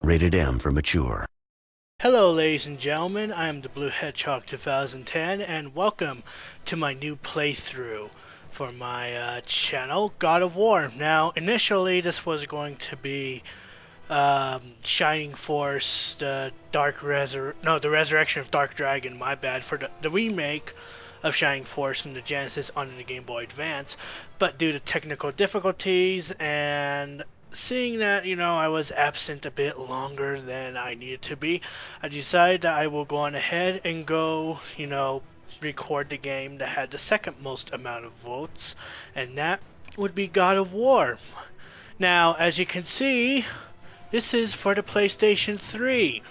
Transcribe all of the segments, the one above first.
Rated M for mature. Hello ladies and gentlemen, I am the Blue Hedgehog 2010 and welcome to my new playthrough for my channel, God of War. Now initially this was going to be Shining Force, the Resurrection of Dark Dragon, my bad, for the remake of Shining Force from the Genesis onto the Game Boy Advance, but due to technical difficulties and seeing that, I was absent a bit longer than I needed to be, I decided that I will go on ahead and go, record the game that had the second most amount of votes, and that would be God of War. Now, as you can see, this is for the PlayStation 3.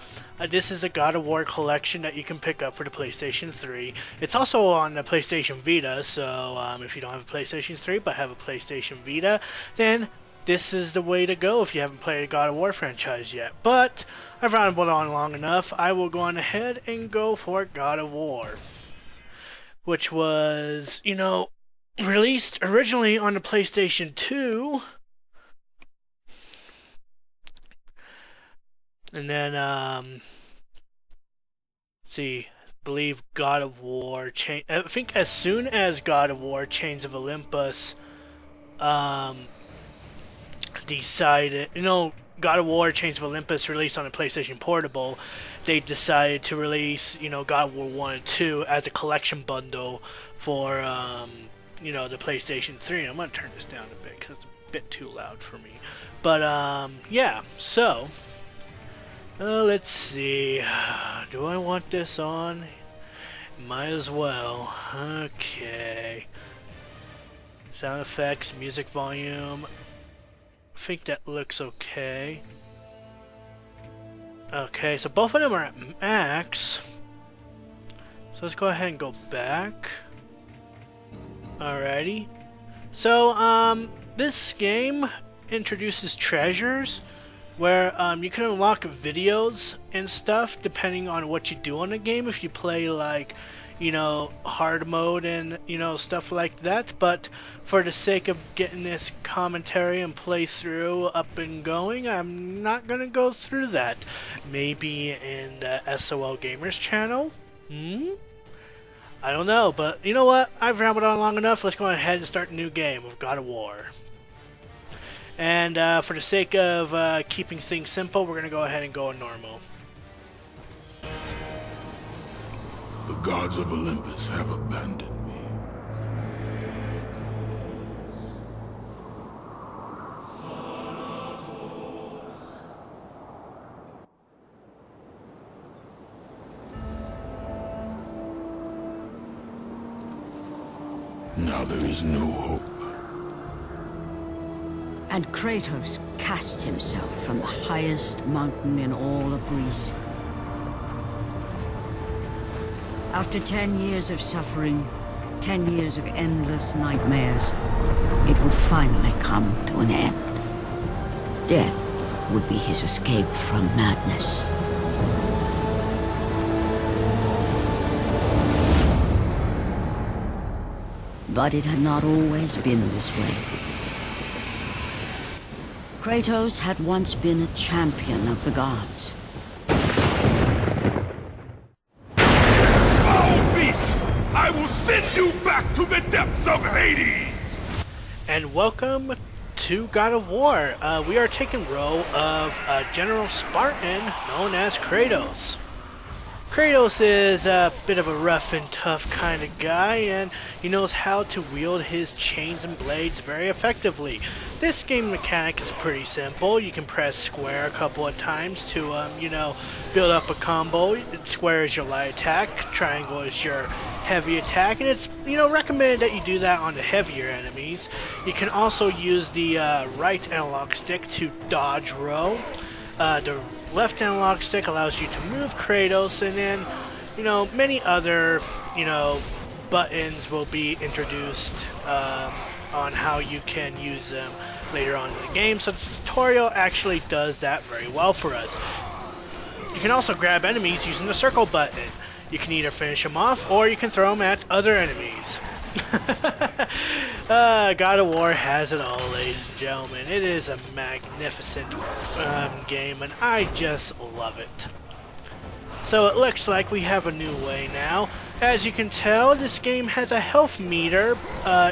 This is a God of War collection that you can pick up for the PlayStation 3. It's also on the PlayStation Vita, so if you don't have a PlayStation 3 but have a PlayStation Vita, then this is the way to go if you haven't played a God of War franchise yet. But I've rambled on long enough. I will go on ahead and go for God of War, which was, released originally on the PlayStation 2. And then, I believe God of War, I think as soon as God of War Chains of Olympus, decided, God of War Chains of Olympus released on the PlayStation Portable, they decided to release, God of War 1 and 2 as a collection bundle for, the PlayStation 3. I'm going to turn this down a bit because it's a bit too loud for me. But, yeah, so let's see. Do I want this on? Might as well. Okay. Sound effects, music volume. I think that looks okay. Okay, so both of them are at max. So let's go ahead and go back. Alrighty. So, this game introduces treasures where you can unlock videos and stuff depending on what you do on the game. If you play like, hard mode and, stuff like that. But for the sake of getting this commentary and playthrough up and going, I'm not going to go through that. Maybe in the SOL Gamers channel? I don't know, but you know what? I've rambled on long enough. Let's go ahead and start a new game of God of War. And for the sake of keeping things simple, we're going to go ahead and go on normal. The gods of Olympus have abandoned me. Now there is no hope. And Kratos cast himself from the highest mountain in all of Greece. After 10 years of suffering, 10 years of endless nightmares, it would finally come to an end. Death would be his escape from madness. But it had not always been this way. Kratos had once been a champion of the gods. Foul beast! I will send you back to the depths of Hades! And welcome to God of War. We are taking role of General Spartan, known as Kratos. Kratos is a bit of a rough and tough kind of guy, and he knows how to wield his chains and blades very effectively. This game mechanic is pretty simple. You can press square a couple of times to, build up a combo. Square is your light attack, triangle is your heavy attack, and it's, recommended that you do that on the heavier enemies. You can also use the right analog stick to dodge row. The left analog stick allows you to move Kratos, and then, many other, buttons will be introduced on how you can use them later on in the game. So the tutorial actually does that very well for us. You can also grab enemies using the circle button. You can either finish them off, or you can throw them at other enemies. God of War has it all, ladies and gentlemen. It is a magnificent game, and I just love it. So it looks like we have a new way now. As you can tell, this game has a health meter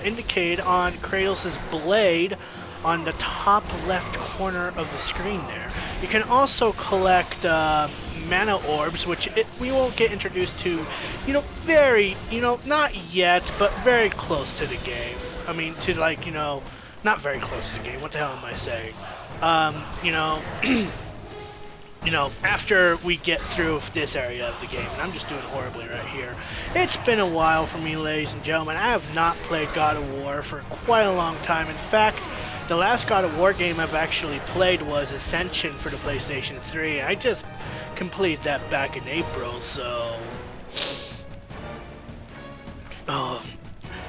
indicated on Kratos' blade on the top left corner of the screen there. You can also collect mana orbs, which we won't get introduced to, very, not yet, but very close to the game. I mean, to like, not very close to the game. What the hell am I saying? After we get through this area of the game, and I'm just doing horribly right here. It's been a while for me, ladies and gentlemen. I have not played God of War for quite a long time. In fact, the last God of War game I've actually played was Ascension for the PlayStation 3. I just completed that back in April, so... Oh,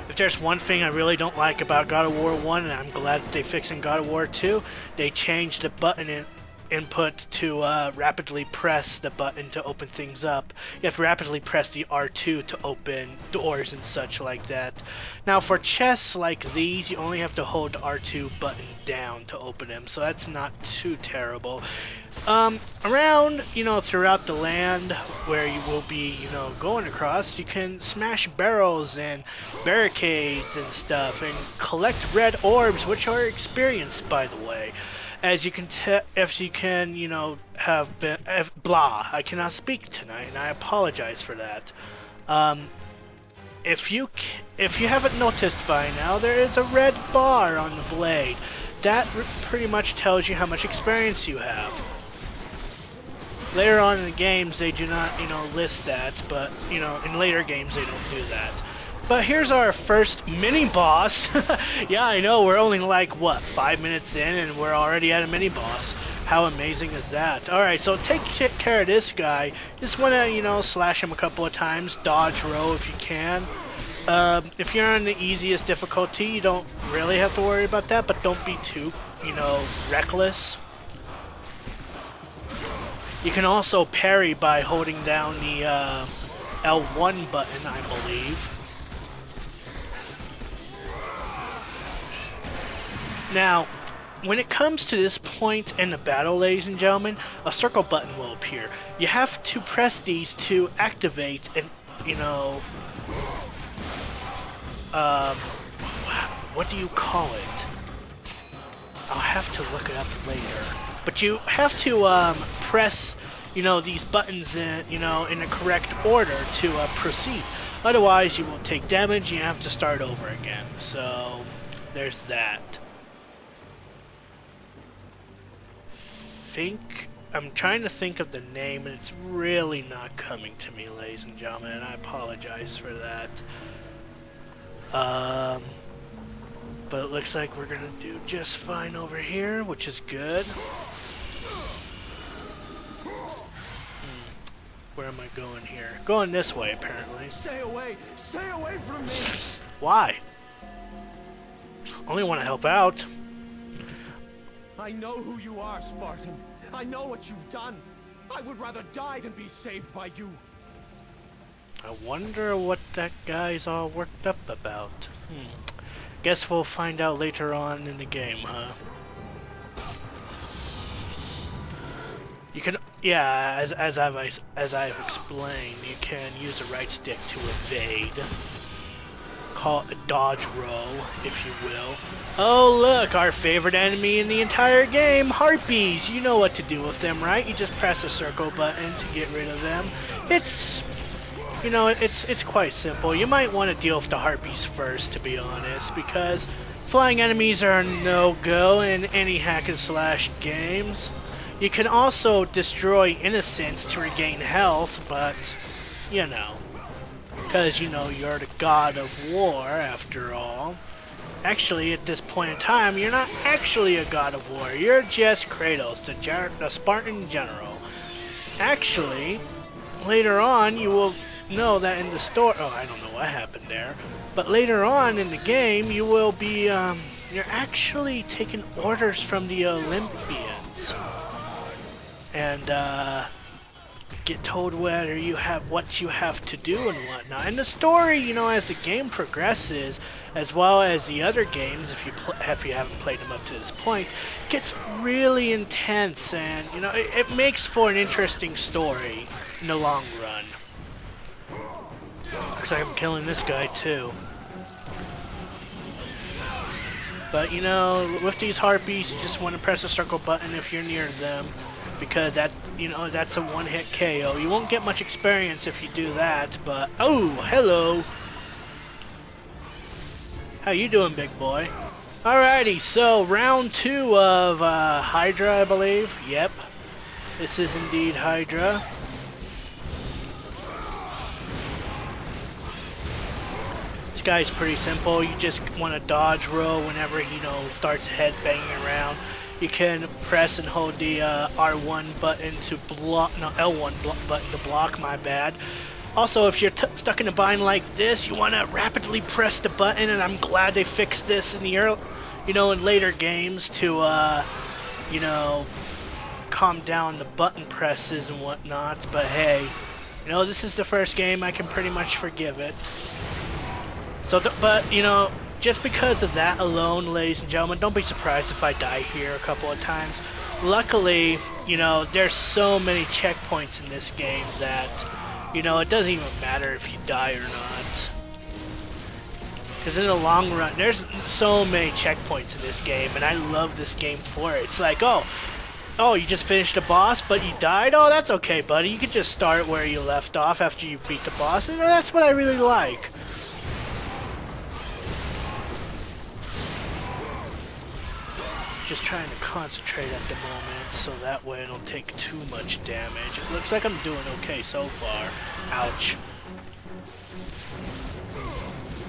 if there's one thing I really don't like about God of War 1, and I'm glad that they fixed in God of War 2, they changed the button input to rapidly press the button to open things up. You have to rapidly press the R2 to open doors and such like that. Now for chests like these, you only have to hold the R2 button down to open them, so that's not too terrible. Around, throughout the land where you will be, going across, you can smash barrels and barricades and stuff and collect red orbs, which are experienced, by the way. As you can have been, I cannot speak tonight, and I apologize for that. If you haven't noticed by now, there is a red bar on the blade. That pretty much tells you how much experience you have. Later on in the games, they do not, list that, but, in later games, they don't do that. But here's our first mini-boss. Yeah, I know, we're only like, 5 minutes in, and we're already at a mini-boss. How amazing is that? Alright, so take care of this guy. Just want to, slash him a couple of times. Dodge row if you can. If you're on the easiest difficulty, you don't really have to worry about that, but don't be too, reckless. You can also parry by holding down the L1 button, I believe. Now, when it comes to this point in the battle, ladies and gentlemen, a circle button will appear. You have to press these to activate and, what do you call it? I'll have to look it up later. But you have to press, these buttons in, in the correct order to proceed. Otherwise, you will take damage and you have to start over again. So, there's that. I'm trying to think of the name, and it's really not coming to me, ladies and gentlemen, and I apologize for that. But it looks like we're gonna do just fine over here, which is good. Where am I going here? Going this way, apparently. Stay away from me. Why? Only want to help out. I know who you are, Spartan. I know what you've done. I would rather die than be saved by you. I wonder what that guy's all worked up about. Guess we'll find out later on in the game, huh? You can, yeah, as I've explained, you can use the right stick to evade. Call it a dodge row, if you will. Oh look, our favorite enemy in the entire game, harpies. You know what to do with them, right? You just press a circle button to get rid of them. It's, it's quite simple. You might want to deal with the harpies first, to be honest, because flying enemies are no-go in any hack and slash games. You can also destroy innocents to regain health, but, because, you're the god of war, after all. Actually, at this point in time, you're not actually a god of war. You're just Kratos, the Spartan General. Actually, later on, you will know that in the story... Oh, I don't know what happened there. But later on in the game, you will be... you're actually taking orders from the Olympians. And, get told what you have to do and whatnot. And the story, you know, as the game progresses, as well as the other games, if you haven't played them up to this point, gets really intense, and you know, it makes for an interesting story in the long run. Looks like I'm killing this guy too. But you know, with these harpies, you just want to press the circle button if you're near them, because that, you know, that's a one-hit KO. You won't get much experience if you do that, but oh, hello. How you doing, big boy? Alrighty, so round 2 of Hydra, I believe. Yep, this is indeed Hydra. This guy's pretty simple. You just want to dodge roll whenever he, you know, starts head banging around. You can press and hold the R1 button to block, no, L1 button to block, my bad. Also, if you're stuck in a bind like this, you want to rapidly press the button, and I'm glad they fixed this in the early, you know, in later games to, you know, calm down the button presses and whatnot. But hey, you know, this is the first game, I can pretty much forgive it. So, but you know, just because of that alone, ladies and gentlemen, don't be surprised if I die here a couple of times. Luckily, you know, there's so many checkpoints in this game that, you know, it doesn't even matter if you die or not. Because in the long run, there's so many checkpoints in this game, and I love this game for it. It's like, oh, you just finished a boss, but you died? Oh, that's okay, buddy. You can just start where you left off after you beat the boss, and that's what I really like. Just trying to concentrate at the moment, so that way I don't take too much damage. It looks like I'm doing okay so far. Ouch.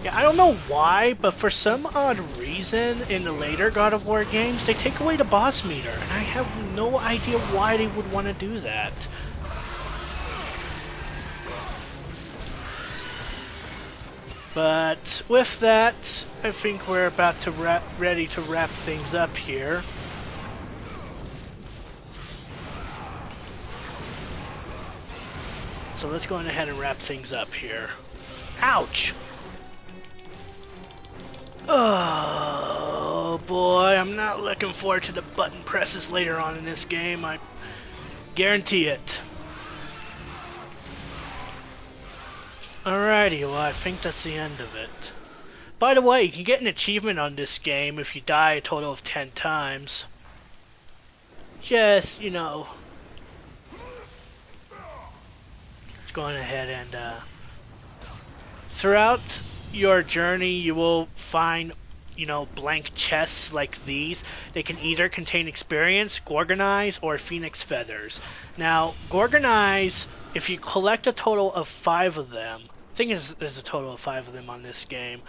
Yeah, I don't know why, but for some odd reason in the later God of War games, they take away the boss meter, and I have no idea why they would want to do that. But with that, I think we're about to ready to wrap things up here. So let's go ahead and wrap things up here. Ouch! Oh boy, I'm not looking forward to the button presses later on in this game, I guarantee it. Alrighty, well I think that's the end of it. By the way, you can get an achievement on this game if you die a total of 10 times. Just, you know, let's go on ahead and throughout your journey you will find, you know, blank chests like these. They can either contain experience, Gorgonize, or Phoenix feathers. Now, Gorgonize, if you collect a total of 5 of them, I think there's a total of 5 of them on this game,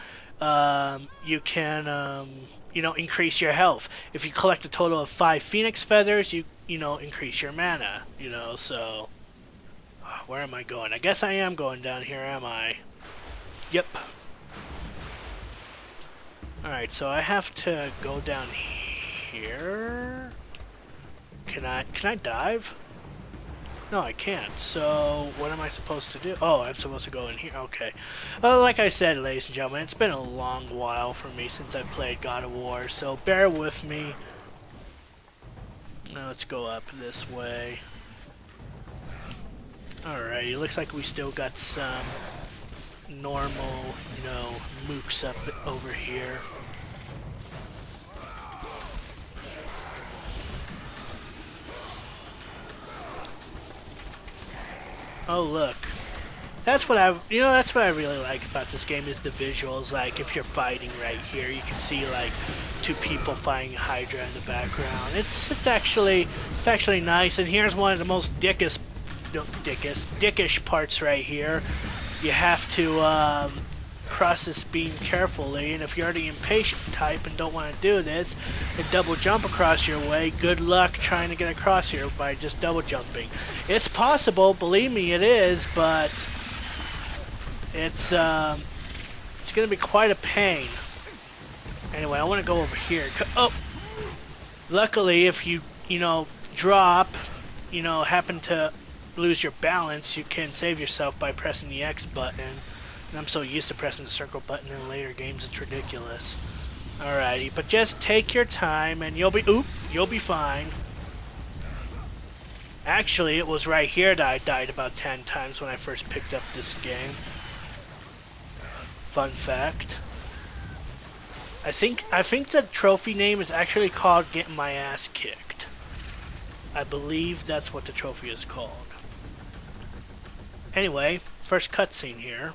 you can, you know, increase your health. If you collect a total of 5 Phoenix feathers, you know, increase your mana, you know, so... Where am I going? I guess I am going down here, am I? Yep. Alright, so I have to go down here. Can I dive? No, I can't. So, what am I supposed to do? Oh, I'm supposed to go in here. Okay. Well, like I said, ladies and gentlemen, it's been a long while for me since I played God of War, so bear with me. Now let's go up this way. Alright, it looks like we still got some normal, you know, mooks up over here. Oh look, that's what that's what I really like about this game is the visuals. Like if you're fighting right here, you can see like 2 people fighting Hydra in the background. It's actually nice. And here's one of the most dickish parts right here. You have to cross this beam carefully, and if you're the impatient type and don't want to do this and double jump across your way, good luck trying to get across here by just double jumping. It's possible, believe me, it is, but it's gonna be quite a pain. Anyway, I want to go over here. Oh, luckily, if you know, drop, you know, happen to lose your balance, you can save yourself by pressing the X button. And I'm so used to pressing the circle button in later games, it's ridiculous. Alrighty, but just take your time and you'll be fine. Actually, it was right here that I died about 10 times when I first picked up this game. Fun fact. I think the trophy name is actually called Getting My Ass Kicked. I believe that's what the trophy is called. Anyway, first cutscene here.